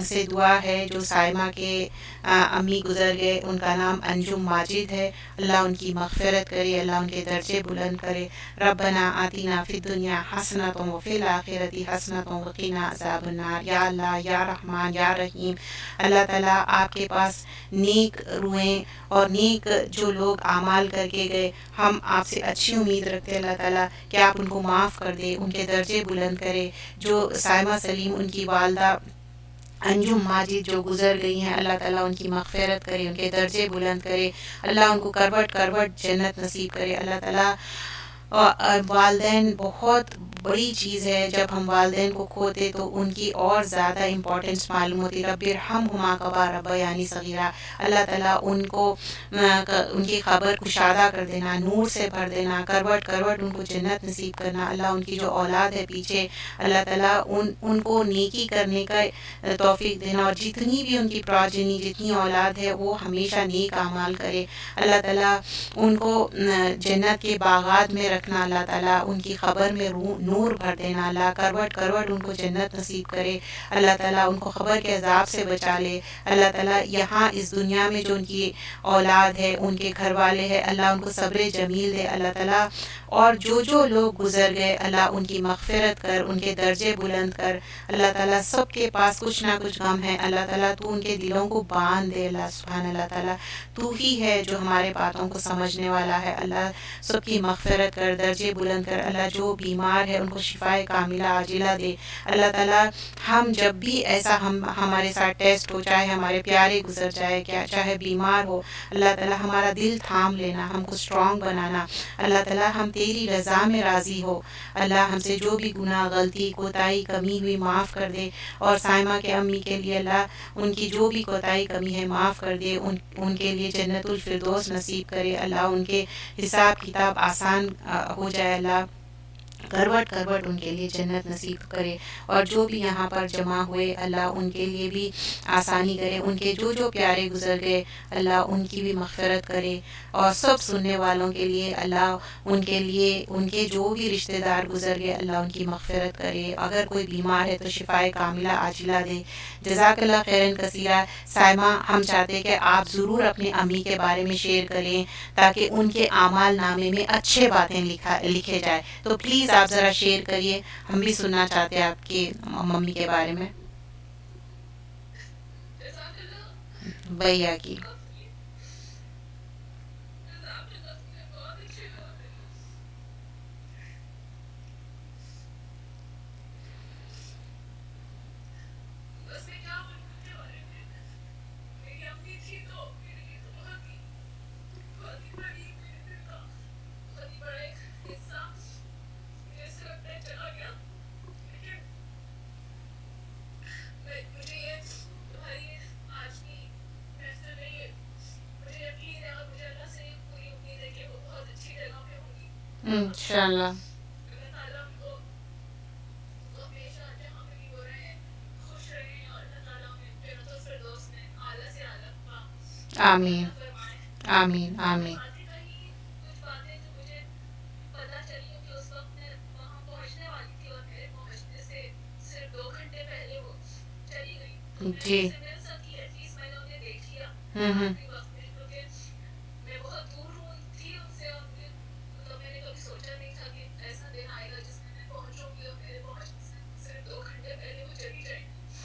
سے دعا ہے جو سائمہ کے امی گزر گئے, ان کا نام انجم ماجد ہے, اللہ ان کی مغفرت کرے, اللہ ان کے درجے بلند کرے. ربنا آتینا فی الدنیا حسنۃ وفی الآخرۃ حسنۃ وقنا عذاب النار. یا اللہ یا رحمان یا رحیم, اللہ تعالیٰ آپ کے پاس نیک روحیں اور نیک جو لوگ اعمال کر کے گئے, ہم آپ سے اچھی امید رکھتے اللہ تعالیٰ کہ آپ ان کو معاف کر دے, ان کے درجے بلند کرے. جو سائمہ سلیم ان کی والدہ انجم ماجد جو گزر گئی ہیں, اللہ تعالیٰ ان کی مغفرت کرے, ان کے درجے بلند کرے, اللہ ان کو کروٹ کروٹ جنت نصیب کرے. اللہ تعالیٰ والدین بہت بڑی چیز ہے, جب ہم والدین کو کھوتے تو ان کی اور زیادہ امپورٹنس معلوم ہوتی. رب ارحمہما کما ربیانی صغیرا, اللہ تعالیٰ ان کو ان کی خبر کشادہ کر دینا, نور سے بھر دینا, کروٹ کروٹ ان کو جنت نصیب کرنا. اللہ ان کی جو اولاد ہے پیچھے, اللہ تعالیٰ ان کو نیکی کرنے کا توفیق دینا, اور جتنی بھی ان کی پراجنی جتنی اولاد ہے وہ ہمیشہ نیک اعمال کرے. اللہ تعالیٰ ان کو جنت کے باغات میں رکھنا, اللہ تعالیٰ ان کی خبر میں نور بھر دینا, اللہ کروٹ کروٹ ان کو جنت نصیب کرے. اللہ تعالیٰ ان کو خبر کے عذاب سے بچا لے. اللہ تعالیٰ یہاں اس دنیا میں جو ان کی اولاد ہے, ان کے گھر والے ہیں, اللہ ان کو صبر جمیل دے. اللہ تعالیٰ اور جو لوگ گزر گئے, اللہ ان کی مغفرت کر, ان کے درجے بلند کر. اللہ تعالیٰ سب کے پاس کچھ نہ کچھ غم ہے, اللہ تعالیٰ تو ان کے دلوں کو باندھ دے. اللہ سبحان اللہ تعالیٰ تو ہی ہے جو ہمارے باتوں کو سمجھنے والا ہے. اللہ سب کی مغفرت کر, درجے بلند کر. اللہ جو بیمار ہے ان کو شفائے کاملہ عاجلہ دے. اللہ تعالیٰ ہم جب بھی ایسا ہمارے ساتھ ٹیسٹ ہو, چاہے ہمارے پیارے گزر جائے, کیا چاہے بیمار ہو, اللہ تعالیٰ ہمارا دل تھام لینا, ہم کو اسٹرانگ بنانا. اللہ تعالیٰ ہم تیری رضا میں راضی ہو. اللہ ہم سے جو بھی گناہ غلطی کوتاہی کمی ہوئی معاف کر دے, اور سائمہ کے امی کے لیے اللہ ان کی جو بھی کوتاہی کمی ہے معاف کر دے, ان کے لیے جنت الفردوس نصیب کرے. اللہ ان کے حساب کتاب آسان ہو جائے, اللہ کروٹ کروٹ ان کے لیے جنت نصیب کرے. اور جو بھی یہاں پر جمع ہوئے, اللہ ان کے لیے بھی آسانی کرے. ان کے جو پیارے گزر گئے, اللہ ان کی بھی مغفرت کرے. اور سب سننے والوں کے لیے اللہ ان کے لیے ان کے جو بھی رشتہ دار گزر گئے, اللہ ان کی مغفرت کرے. اگر کوئی بیمار ہے تو شفائے کاملہ عاجلہ دے. جزاک اللہ خیرن کثیرہ. سائمہ ہم چاہتے ہیں کہ آپ ضرور اپنے امی کے بارے میں شیئر کریں تاکہ ان کے اعمال نامے میں اچھے باتیں لکھے جائے. تو پلیز آپ ذرا شیئر کریے, ہم بھی سننا چاہتے ہیں آپ کی ممی کے بارے میں. بھیا کی انشاءاللہ. آمین آمین آمین. جی. ہوں.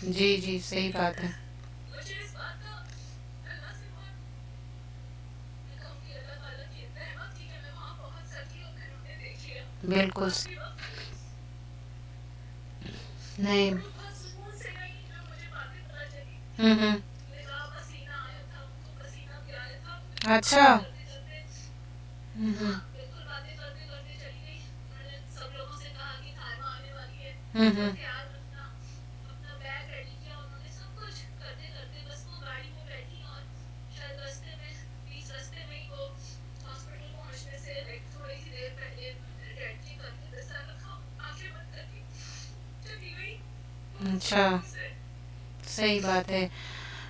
جی جی صحیح بات ہے. بالکل نہیں. ہوں. اچھا. ہوں. ہوں. اچھا صحیح بات ہے.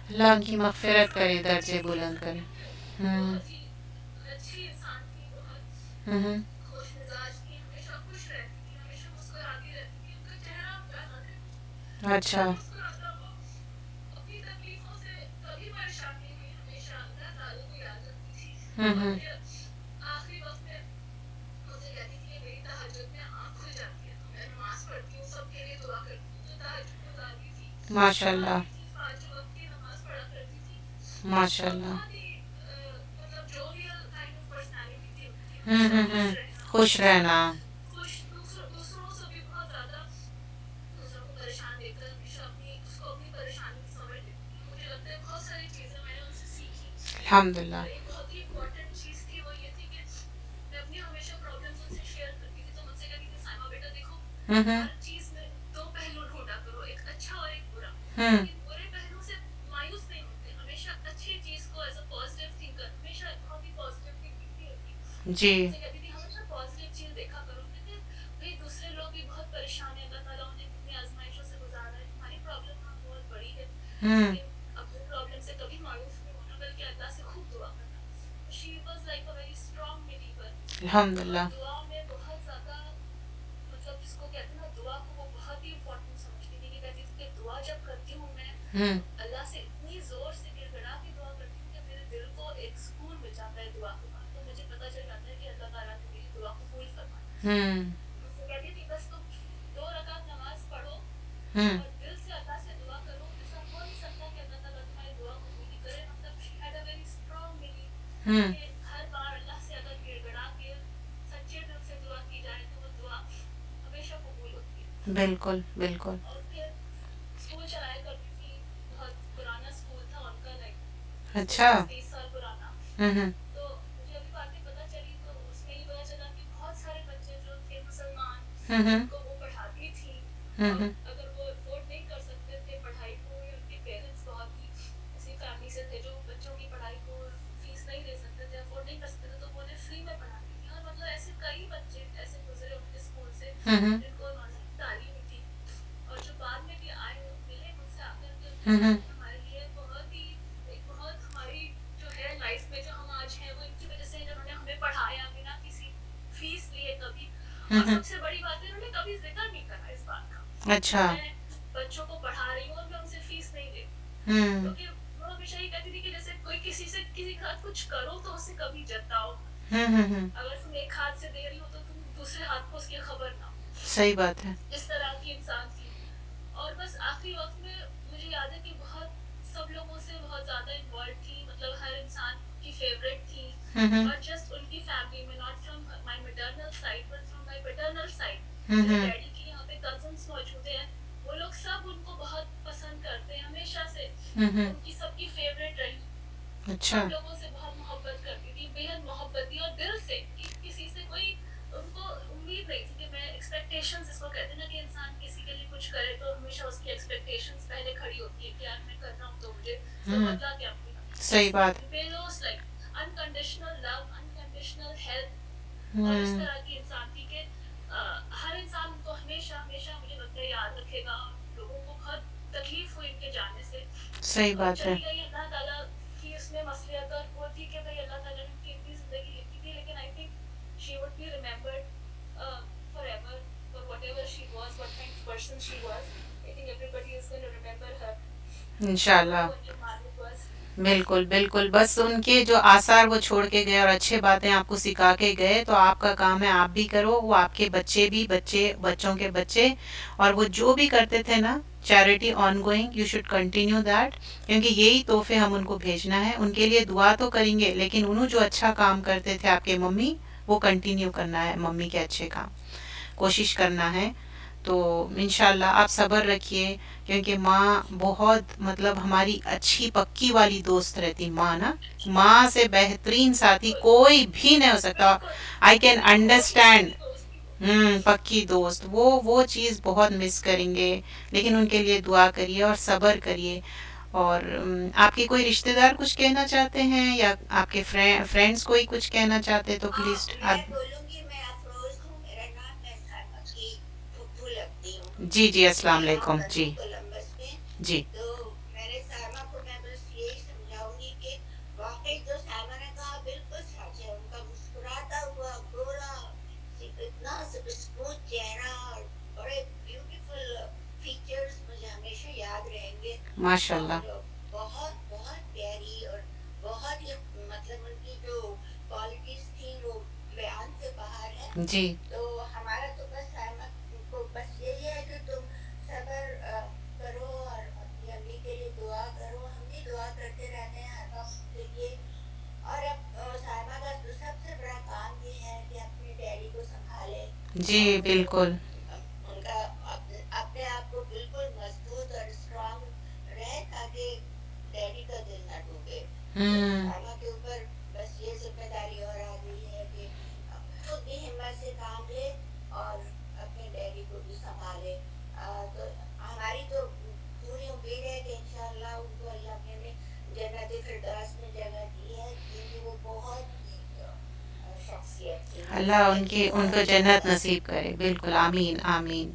اللہ ان کی مغفرت کرے، درجے بلند کرے. ہوں. ہوں. اچھا. ہوں. ماشاء اللہ ماشاء اللہ. خوش رہنا. الحمد للہ. ہوں. ہوں. جی. ہوں. الحمد للہ. ہوں. ہوں. ہوں. ہوں. بالکل بالکل. اچھا. ہوں. ہوں. ہوں. ہوں. ہوں. اچھا. ہوں. ہوں. صحیح بات ہے. ہوں. ہوں. ہوں. اچھا ہم لوگوں سے بہت محبت کرتی تھی, بےحد محبت تھی, اور دل سے, کسی سے کوئی ان کو امید نہیں تھی کہ میں ایکسپیکٹیشنز جس کو کہتے ہیں نا کہ انسان کسی کے لیے کچھ کرے تو ہمیشہ اس کی ایکسپیکٹیشنز پہلے کھڑی ہوتی ہے کہ یار میں کر رہا ہوں تو مجھے بدلا کیا ملے گا. صحیح بات. پیلوس لائک انکنڈیشنل لو, انکنڈیشنل ہیلپ, اور اس طرح کی انسان تھی کہ ہر انسان ان کو ہمیشہ ہمیشہ مجھے لگتا ہے یاد رکھے گا. لوگوں کو بہت تکلیف ہوئی ان کے جانے سے. صحیح بات ہے. چلی گئی اللہ تعالیٰ کی اس میں مصلحت, اور وہ تھی کہ بھائی اللہ تعالیٰ نے ان کی اتنی زندگی لکھی تھی, لیکن I think she would be remembered forever for whatever she was, what kind of person she was. I think everybody is going to remember her انشاءاللہ. بالکل بالکل, بس ان کے جو آثار وہ چھوڑ کے گئے اور اچھے باتیں آپ کو سکھا کے گئے, تو آپ کا کام ہے آپ بھی کرو, وہ آپ کے بچے بھی, بچوں کے بچے, اور وہ جو بھی کرتے تھے نا charity on going, you should continue that, کیونکہ یہی تحفے ہم ان کو بھیجنا ہے. ان کے لیے دعا تو کریں گے, لیکن انہوں جو اچھا کام کرتے تھے آپ کے ممی, وہ کنٹینیو کرنا ہے, ممی کے اچھے کام کوشش کرنا ہے. تو انشاءاللہ آپ صبر رکھیے, کیونکہ ماں بہت مطلب ہماری اچھی پکی والی دوست رہتی. ماں نا, ماں سے بہترین ساتھی کوئی بھی نہیں ہو سکتا. I can understand. پکی دوست, وہ چیز بہت مس کریں گے, لیکن ان کے لیے دعا کریے اور صبر کریے. اور آپ کے کوئی رشتہ دار کچھ کہنا چاہتے ہیں, یا آپ کے فرینڈس کوئی کچھ کہنا چاہتے تو پلیز آپ. جی جی, السلام علیکم. جی جی. ماشاء اللہ. جی جی بالکل. ہوں اللہ ان کو جنت نصیب کرے. بالکل, آمین آمین.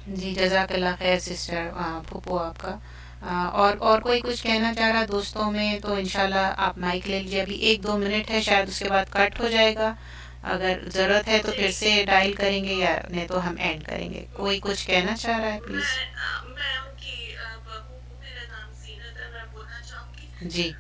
جی جزاک اللہ خیر سسٹر, پھوپھو آپ کا. اور کوئی کچھ کہنا چاہ رہا دوستوں میں تو انشاءاللہ آپ مائک لے لیجیے. ابھی 1-2 منٹ ہے, شاید اس کے بعد کٹ ہو جائے گا. اگر ضرورت ہے تو پھر سے ڈائل کریں گے, یا نہیں تو ہم اینڈ کریں گے. کوئی کچھ کہنا چاہ رہا ہے پلیز. جی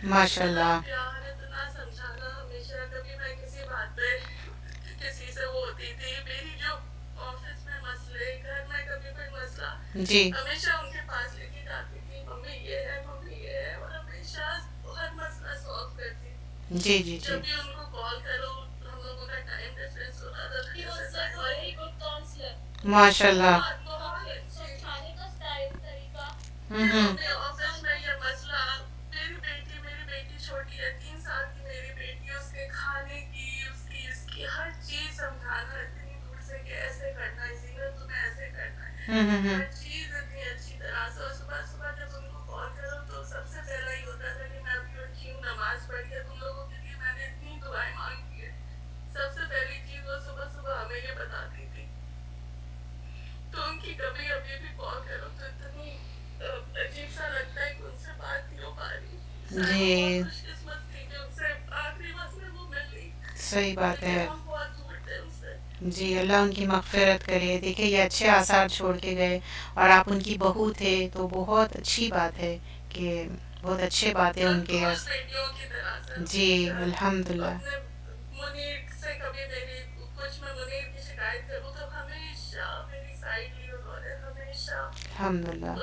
ماشاء اللہ. جی جی جی جی ماشاء اللہ. ہوں ہوں جی صحیح بات ہے. جی اللہ ان کی مغفرت کرے. دیکھیں یہ اچھے آثار چھوڑ کے گئے, اور آپ ان کی بہو تھے, تو بہت اچھی بات ہے کہ بہت اچھے باتیں ان کے. جی الحمد للہ. الحمد الحمدللہ.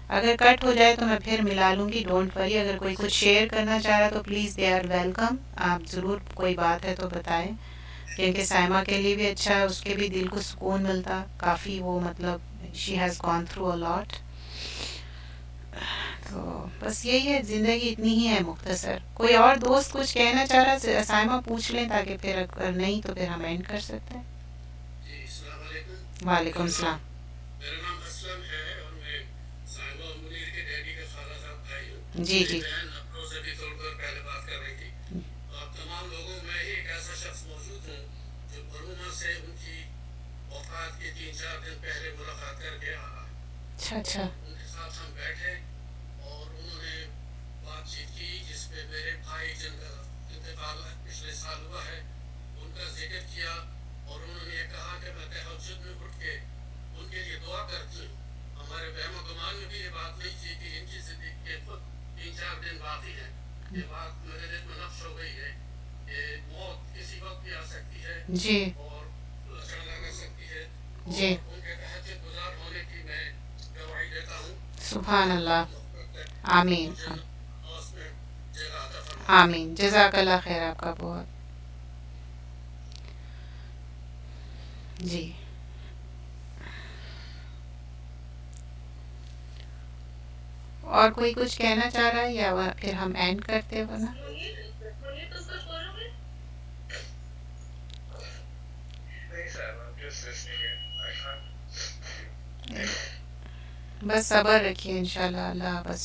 اگر کٹ ہو جائے تو میں پھر ملا لوں گی، ڈونٹ وری. اگر کوئی کچھ شیئر کرنا چاہ رہا تو پلیز دے آر ویلکم. آپ ضرور کوئی بات ہے تو بتائیں، کیونکہ سائمہ کے لیے بھی اچھا ہے، اس کے بھی دل کو سکون ملتا کافی. وہ مطلب she has gone through a lot. تو بس یہی ہے، زندگی اتنی ہی ہے مختصر. کوئی اور دوست کچھ کہنا چاہ رہا سائمہ پوچھ لیں، تاکہ پھر اگر نہیں تو پھر ہم اینڈ کر سکتے ہیں. جی السلام علیکم. وعلیکم السلام. میرا نام اسلم ہے اور میں سائمہ اور منیر کے ڈیڈی کا خالہ صاحب بھائی ہوں. جی جی. بہن اپنوں سے بھی توڑ کر پہلے بات کر رہی تھی. آپ تمام لوگوں میں ہی ایک ایسا شخص موجود ہوں جو بروما سے ان کی وفات کے 3-4 دن پہلے ملاقات کر کے آیا. اچھا اچھا. ان کے ساتھ ہم بیٹھے اور انہوں نے بات چیت کی، جس میں میرے بھائی جن کا انتقال پچھلے سال ہوا ہے ان کا ذکر کیا، اور انہوں نے یہ کہا کہ میں تہجد میں اٹھ کے ان کے لیے دعا کرتی ہوں. ہمارے وہم و گمان میں بھی یہ بات نہیں تھی کہ ان کی زندگی کے خود 3-4 دن باقی ہیں. یہ بات میرے دل میں نقش ہو گئی ہے کہ موت کسی وقت بھی آ سکتی ہے جی اور اچانک آ سکتی ہے. جی. اور ان کے تہجد گزار ہونے کی میں گواہی دیتا ہوں. سبحان اللہ. آمین اس میں جگہ عطا فرمائے. آمین. جزاک اللہ خیر آپ کا بہت. جی اور کوئی کچھ کہنا چاہ رہا ہے یا پھر ہم اینڈ کرتے ہو نا؟ بس صبر رکھیے انشاءاللہ. اللہ بس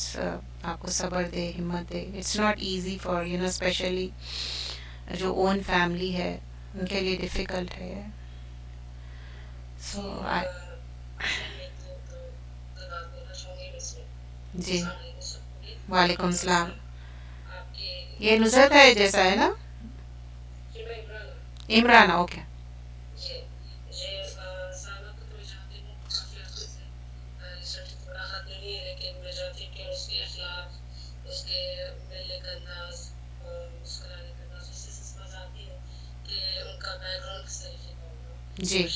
آپ کو صبر دے، ہمت دے. It's not easy for especially جو اون فیملی ہے ان کے لیے ڈیفیکلٹ ہے. سو جی. وعلیکم السلام. یہ نصرت ہے جیسا ہے نا؟ عمران. اوکے. جی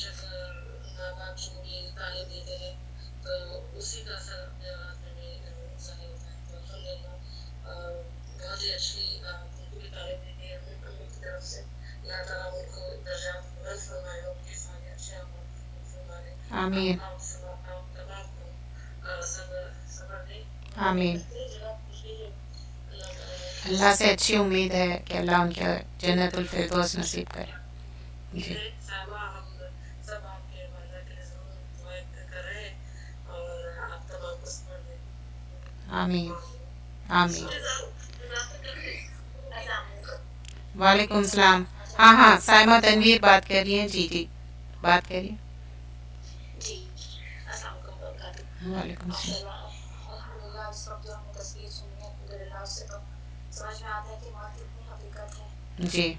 آمین آمین. اللہ سے اچھی امید ہے کہ اللہ ان کا جنت الفردوس نصیب کرے. جی آمین آمین. وعلیکم السلام. ہاں ہاں سائمہ تنویر بات کر رہی ہیں. جی جی بات کریے. وعلیکم السلام. جی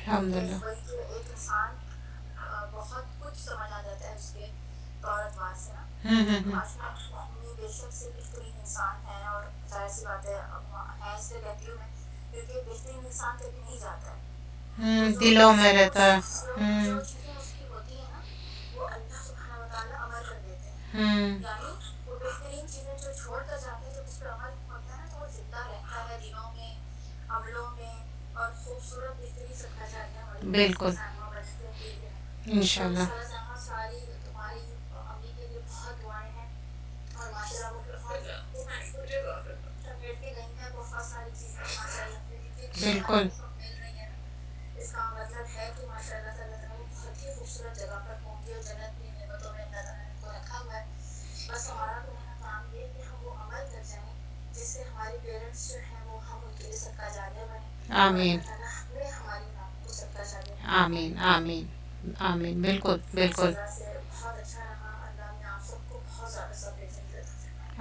الحمد للہ. دلوں میں رہتا ہے. بالکل انشاءاللہ. بالکل آمین آمین آمین آمین. بالکل بالکل.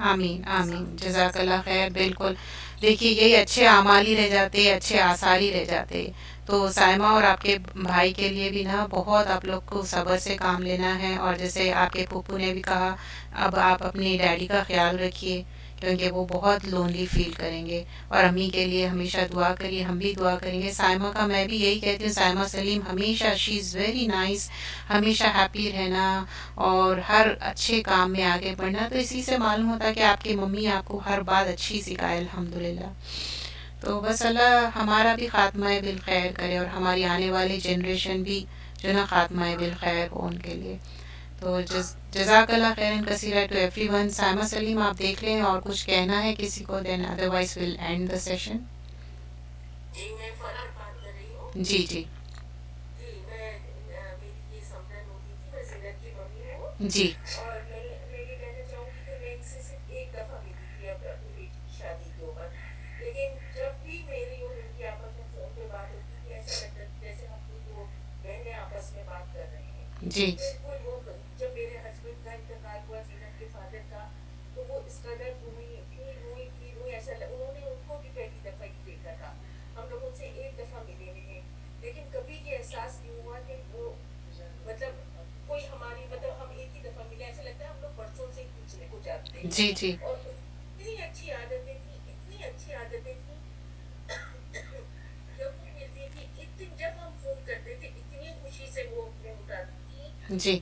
آمین آمین. جزاک اللہ خیر. بالکل دیکھیے یہی اچھے اعمال ہی رہ جاتے، اچھے آثار ہی رہ جاتے. تو سائمہ اور آپ کے بھائی کے لیے بھی نا بہت آپ لوگ کو صبر سے کام لینا ہے. اور جیسے آپ کے پھوپھو نے بھی کہا، اب آپ اپنی ڈیڈی کا خیال رکھیے، کیونکہ وہ بہت لونلی فیل کریں گے. اور امی کے لیے ہمیشہ دعا کریے، ہم بھی دعا کریں گے. سائمہ کا میں بھی یہی کہتی ہوں، سائمہ سلیم ہمیشہ شی از ویری نائس، ہمیشہ ہیپی رہنا اور ہر اچھے کام میں آگے بڑھنا. تو اسی سے معلوم ہوتا ہے کہ آپ کی ممی آپ کو ہر بات اچھی سکھائے الحمدللہ. تو بس اللہ ہمارا بھی خاتمہ بالخیر کرے اور ہماری آنے والی جنریشن بھی جو نا خاتمہ بالخیر ہو ان کے لیے. تو جزاک اللہ خیرن کثیرہ to everyone. Saima Saleem آپ دیکھ لیں اور کچھ کہنا ہے کسی کو، then otherwise will end the session. جی میں فرحت بات کر رہی ہوں. جی جی جی میں میری یہ سمدن ہوتی تھی، میں زینت کی ممی ہوں. جی اور میں یہ کہنا چاہوں گی کہ میں ان سے صرف ایک دفعہ ملی تھی اب اپنی بیٹی کی شادی کے اوپر، لیکن جب بھی میری اور ان کی آپس میں فون پہ بات ہوتی تھی ایسا لگتا تھا جیسے ہم کوئی دو بہنیں آپس میں بات کر رہے ہیں. جی بالکل وہ جب میرے ہسبینڈ کا انتقال ہوا، زینت کے فادر کا، تو وہ اس قدر روئی تھی ایسا انہوں نے ان کو بھی پہلی دفعہ ہی دیکھا تھا. ہم لوگ ان سے ایک دفعہ ملے ہوئے ہیں، لیکن کبھی یہ احساس نہیں ہوا کہ وہ مطلب کوئی ہماری مطلب ہم ایک ہی دفعہ ملے، ایسا لگتا ہے ہم لوگ برسوں سے ایک دوسرے کو جانتے ہیں. جی جی اور اتنی اچھی عادتیں تھیں، اتنی اچھی عادتیں تھیں. جب وہ ملتی تھی جب ہم فون کرتے تھے اتنی خوشی سے وہ اپنے اٹھاتی تھی. جی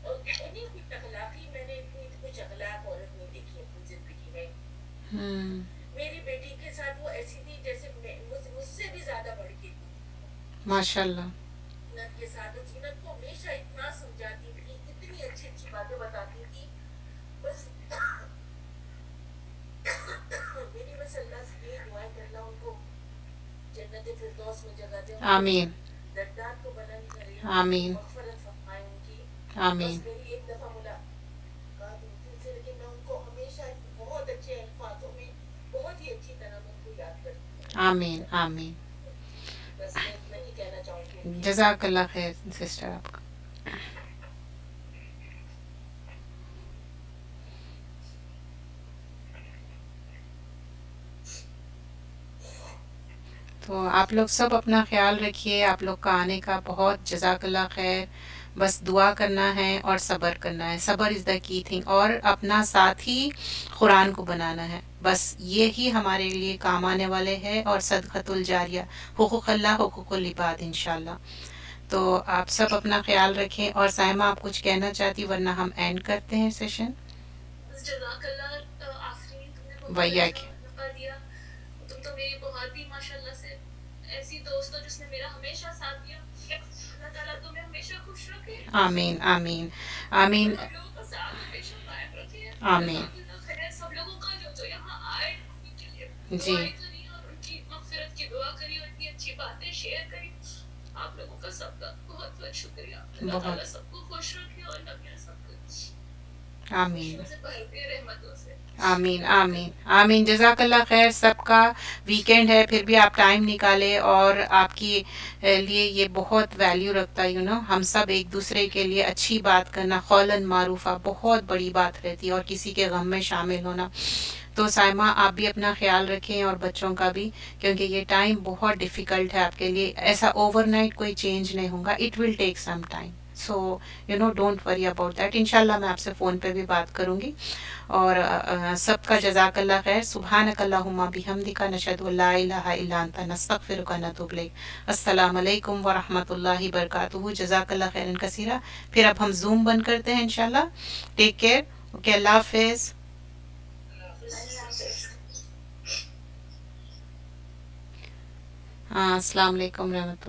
اور اتنی کچھ اخلاقی، میں نے اتنی کچھ اخلاق عورت نہیں دیکھی اپنی زندگی میں. میری بیٹی کے ساتھ وہ ایسی تھی جیسے مجھ سے بھی زیادہ بڑھ کے تھی. ماشاء اللہ. زینت کے ساتھ زینت کو ہمیشہ اتنا سمجھاتی تھی، اتنی اچھی اچھی باتیں بتاتی تھی. بس میری بس اللہ سے یہی دعائیں کرنا ان کو جنت فردوس میں جگہ دے، آمین درجات کو بلند کرے، آمین مغفرت فرمائے ان کی. آمین بس میری ایک دفعہ ملاقات ہوئی تھی، لیکن میں ان کو ہمیشہ بہت اچھے الفاظوں میں بہت ہی اچھی طرح میں ان کو یاد کرتی ہوں. آمین آمین. بس میں اتنا ہی کہنا چاہوں گی ان کے جزاک اللہ خیر سسٹر آپ کا. تو آپ لوگ سب اپنا خیال رکھیے. آپ لوگ کا آنے کا بہت جزاک اللہ خیر. بس دعا کرنا ہے اور صبر کرنا ہے. صبر از دا کی تھنگ. اور اپنا ساتھی قرآن کو بنانا ہے. بس یہی ہمارے لیے کام آنے والے ہیں. اور صدقۃ الجاریہ، حقوق اللہ حقوق العباد انشاءاللہ. تو آپ سب اپنا خیال رکھیں. اور سائمہ آپ کچھ کہنا چاہتی ورنہ ہم اینڈ کرتے ہیں سیشن. جزاک اللہ آفرین، تم نے بہت ویا اچھا کہ موقع دیا. تم تو میری بہت ہی ماشاء اللہ سے ایسی دوست ہو جس نے میرا ہمیشہ ساتھ دیا. اللہ تعالیٰ تمہیں ہمیشہ خوش رکھے. آمین آمین آمین ہم لوگوں کا ساتھ ہمیشہ قائم رکھے. آمین. جزاک اللہ خیر سب لوگوں کا جو یہاں آئے ان کے لیے جی دعائیں کری اور ان کی مغفرت کی دعا کری اور اتنی اچھی باتیں شیئر کری. آپ لوگوں کا سب کا بہت بہت شکریہ. اللہ تعالیٰ سب کو خوش رکھے اور اللہ میرا سب کو آمین خوشیوں سے بھر دے رحمتوں سے. آمین آمین آمین. جزاک اللہ خیر. سب کا ویکینڈ ہے پھر بھی آپ ٹائم نکالے اور آپ کی لیے یہ بہت ویلیو رکھتا ہے. ہم سب ایک دوسرے کے لیے اچھی بات کرنا، قولاً معروفہ بہت بڑی بات رہتی ہے، اور کسی کے غم میں شامل ہونا. تو سائمہ آپ بھی اپنا خیال رکھیں اور بچوں کا بھی، کیونکہ یہ ٹائم بہت ڈیفیکلٹ ہے آپ کے لیے. ایسا اوور نائٹ کوئی چینج نہیں ہوگا. It will take some time. So don't worry about that. انشاءاللہ میں آپ سے فون پہ بھی بات کروں گی. اور سب کا جزاک اللہ خیر. سبحانک اللہم بحمدک نشہد ان لا الہ الا انت نستغفرک ونتوب الیک. السلام علیکم ورحمۃ اللہ وبرکاتہ. جزاک اللہ خیرا کثیرا. پھر اب ہم زوم بند کرتے ہیں انشاءاللہ. Take care. اوکے اللہ حافظ. ہاں السلام علیکم رحمۃ اللہ.